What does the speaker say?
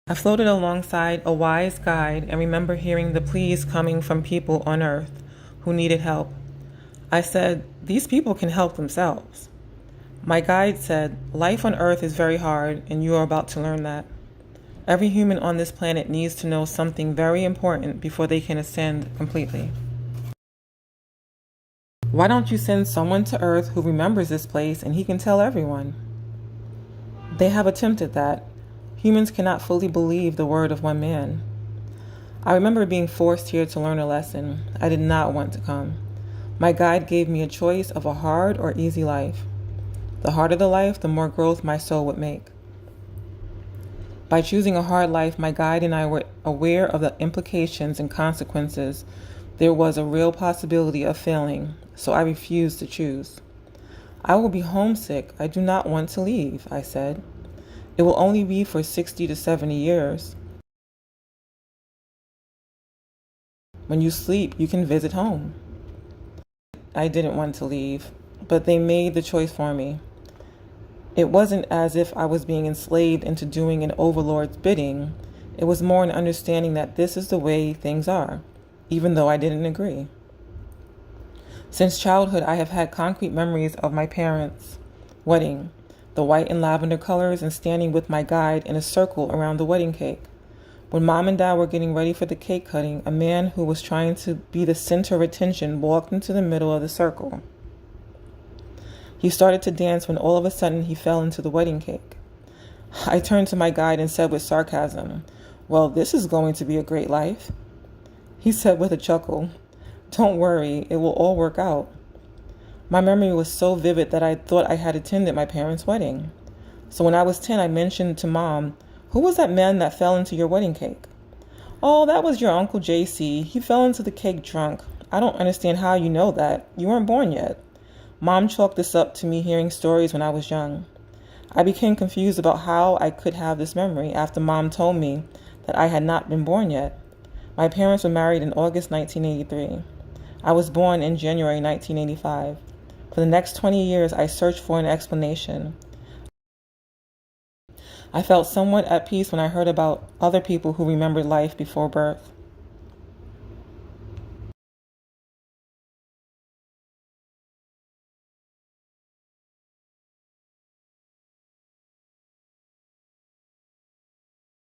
I floated alongside a wise guide and remember hearing the pleas coming from people on Earth who needed help. I said, "These people can help themselves." My guide said, "Life on Earth is very hard, and you are about to learn that. Every human on this planet needs to know something very important before they can ascend completely. Why don't you send someone to Earth who remembers this place and he can tell everyone?" They have attempted that. Humans cannot fully believe the word of one man. I remember being forced here to learn a lesson. I did not want to come. My guide gave me a choice of a hard or easy life. The harder the life, the more growth my soul would make. By choosing a hard life, my guide and I were aware of the implications and consequences. There was a real possibility of failing, so I refused to choose. "I will be homesick. I do not want to leave," I said. "It will only be for 60 to 70 years. When you sleep, you can visit home." I didn't want to leave, but they made the choice for me. It wasn't as if I was being enslaved into doing an overlord's bidding. It was more an understanding that this is the way things are, even though I didn't agree. Since childhood, I have had concrete memories of my parents' wedding, the white and lavender colors, and standing with my guide in a circle around the wedding cake. When Mom and Dad were getting ready for the cake cutting, a man who was trying to be the center of attention walked into the middle of the circle. He started to dance when all of a sudden he fell into the wedding cake. I turned to my guide and said with sarcasm, "Well, this is going to be a great life." He said with a chuckle, "Don't worry, it will all work out." My memory was so vivid that I thought I had attended my parents' wedding. So when I was 10, I mentioned to Mom, "Who was that man that fell into your wedding cake?" "Oh, that was your Uncle JC. He fell into the cake drunk." "I don't understand how you know that. You weren't born yet." Mom chalked this up to me hearing stories when I was young. I became confused about how I could have this memory after Mom told me that I had not been born yet. My parents were married in August 1983. I was born in January 1985. For the next 20 years, I searched for an explanation. I felt somewhat at peace when I heard about other people who remembered life before birth.